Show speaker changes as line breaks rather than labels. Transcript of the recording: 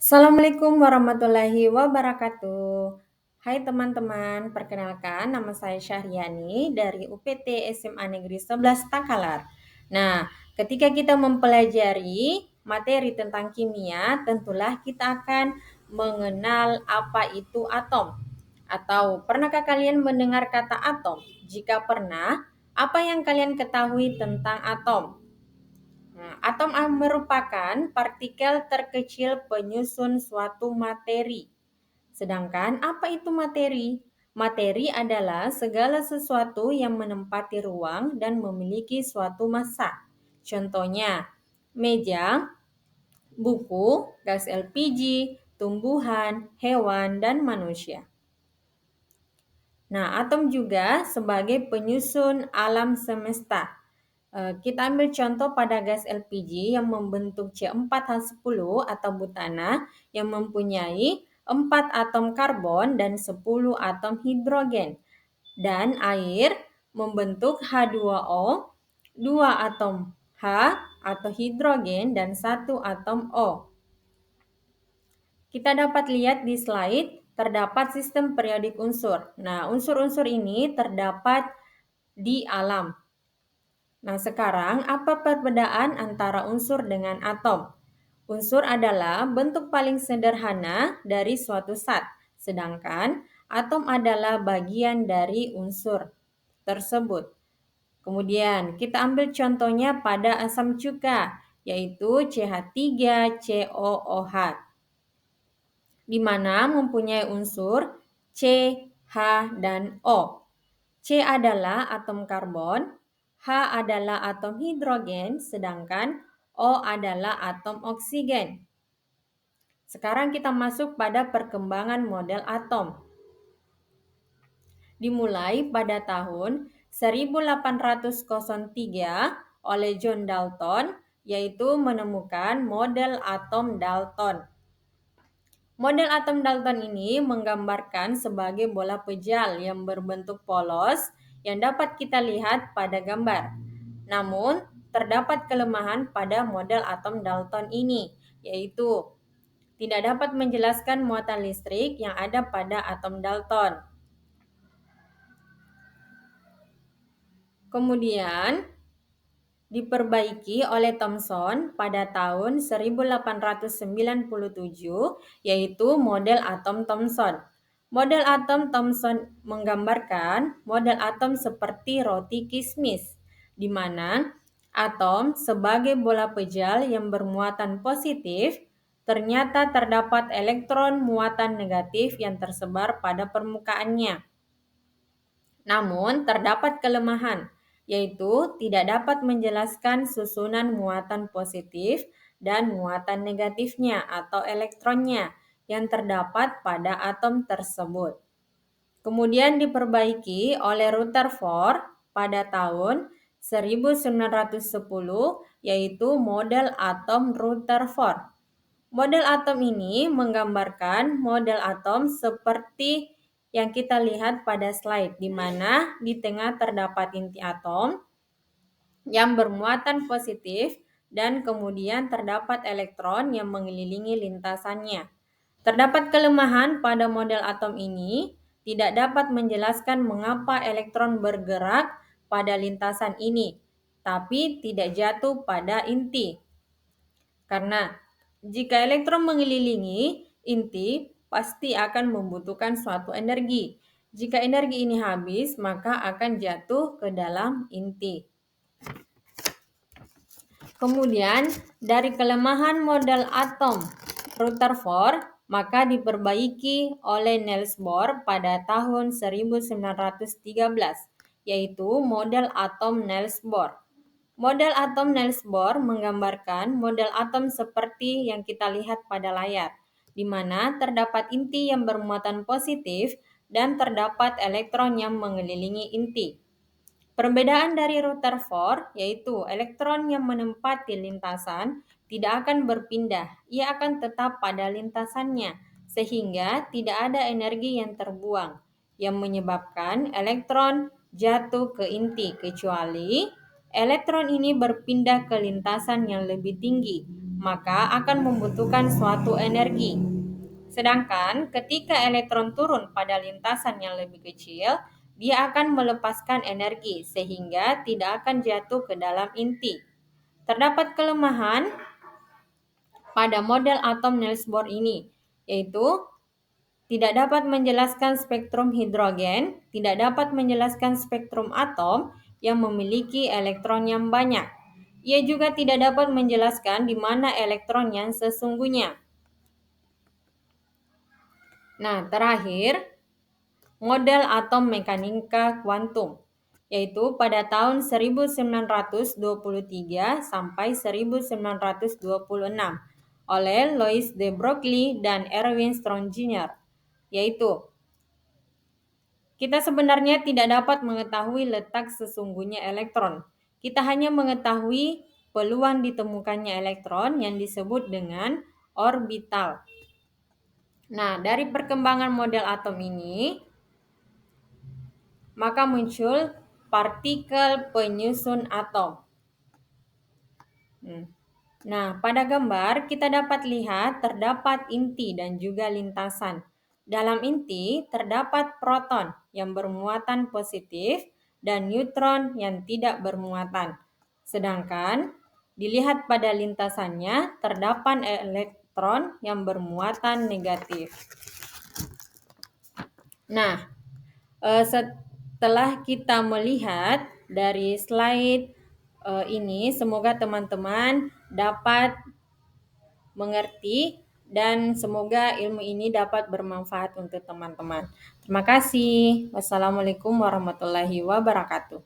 Assalamualaikum warahmatullahi wabarakatuh. Hai teman-teman, perkenalkan nama saya Syahriani dari UPT SMA Negeri 11 Takalar. Nah, ketika kita mempelajari materi tentang kimia, tentulah kita akan mengenal apa itu atom. Atau pernahkah kalian mendengar kata atom? Jika pernah, apa yang kalian ketahui tentang atom? Nah, atom merupakan partikel terkecil penyusun suatu materi. Sedangkan apa itu materi? Materi adalah segala sesuatu yang menempati ruang dan memiliki suatu massa. Contohnya, meja, buku, gas LPG, tumbuhan, hewan, dan manusia. Nah, atom juga sebagai penyusun alam semesta. Kita ambil contoh pada gas LPG yang membentuk C4H10 atau butana yang mempunyai 4 atom karbon dan 10 atom hidrogen. Dan air membentuk H2O, 2 atom H atau hidrogen dan 1 atom O. Kita dapat lihat di slide terdapat sistem periodik unsur. Nah, unsur-unsur ini terdapat di alam. Nah, sekarang apa perbedaan antara unsur dengan atom? Unsur adalah bentuk paling sederhana dari suatu zat, sedangkan atom adalah bagian dari unsur tersebut. Kemudian kita ambil contohnya pada asam cuka, yaitu CH3COOH, di mana mempunyai unsur C, H, dan O. C adalah atom karbon, H adalah atom hidrogen, sedangkan O adalah atom oksigen. Sekarang kita masuk pada perkembangan model atom. Dimulai pada tahun 1803 oleh John Dalton, yaitu menemukan model atom Dalton. Model atom Dalton ini menggambarkan sebagai bola pejal yang berbentuk polos yang dapat kita lihat pada gambar. Namun, terdapat kelemahan pada model atom Dalton ini, yaitu tidak dapat menjelaskan muatan listrik yang ada pada atom Dalton. Kemudian, diperbaiki oleh Thomson pada tahun 1897, yaitu model atom Thomson. Model atom Thomson menggambarkan model atom seperti roti kismis, di mana atom sebagai bola pejal yang bermuatan positif, ternyata terdapat elektron muatan negatif yang tersebar pada permukaannya. Namun, terdapat kelemahan, yaitu tidak dapat menjelaskan susunan muatan positif dan muatan negatifnya atau elektronnya yang terdapat pada atom tersebut. Kemudian diperbaiki oleh Rutherford pada tahun 1910, yaitu model atom Rutherford. Model atom ini menggambarkan model atom seperti yang kita lihat pada slide, di mana di tengah terdapat inti atom yang bermuatan positif dan kemudian terdapat elektron yang mengelilingi lintasannya. Terdapat kelemahan pada model atom ini, tidak dapat menjelaskan mengapa elektron bergerak pada lintasan ini, tapi tidak jatuh pada inti. Karena jika elektron mengelilingi inti, pasti akan membutuhkan suatu energi. Jika energi ini habis, maka akan jatuh ke dalam inti. Kemudian, dari kelemahan model atom Rutherford, maka diperbaiki oleh Niels Bohr pada tahun 1913, yaitu model atom Niels Bohr. Model atom Niels Bohr menggambarkan model atom seperti yang kita lihat pada layar, di mana terdapat inti yang bermuatan positif dan terdapat elektron yang mengelilingi inti. Perbedaan dari Rutherford yaitu elektron yang menempati lintasan tidak akan berpindah, ia akan tetap pada lintasannya, sehingga tidak ada energi yang terbuang, yang menyebabkan elektron jatuh ke inti, kecuali elektron ini berpindah ke lintasan yang lebih tinggi, maka akan membutuhkan suatu energi. Sedangkan ketika elektron turun pada lintasan yang lebih kecil, dia akan melepaskan energi sehingga tidak akan jatuh ke dalam inti. Terdapat kelemahan pada model atom Niels Bohr ini, yaitu tidak dapat menjelaskan spektrum hidrogen, tidak dapat menjelaskan spektrum atom yang memiliki elektron yang banyak. Ia juga tidak dapat menjelaskan di mana elektron yang sesungguhnya. Nah, terakhir, model atom mekanika kuantum, yaitu pada tahun 1923 sampai 1926 oleh Louis de Broglie dan Erwin Strong Jr. Yaitu, kita sebenarnya tidak dapat mengetahui letak sesungguhnya elektron. Kita hanya mengetahui peluang ditemukannya elektron yang disebut dengan orbital. Nah, dari perkembangan model atom ini, maka muncul partikel penyusun atom. Nah, pada gambar kita dapat lihat terdapat inti dan juga lintasan. Dalam inti terdapat proton yang bermuatan positif dan neutron yang tidak bermuatan. Sedangkan dilihat pada lintasannya terdapat elektron yang bermuatan negatif. Nah, setelah kita melihat dari slide ini, semoga teman-teman dapat mengerti dan semoga ilmu ini dapat bermanfaat untuk teman-teman. Terima kasih. Wassalamualaikum warahmatullahi wabarakatuh.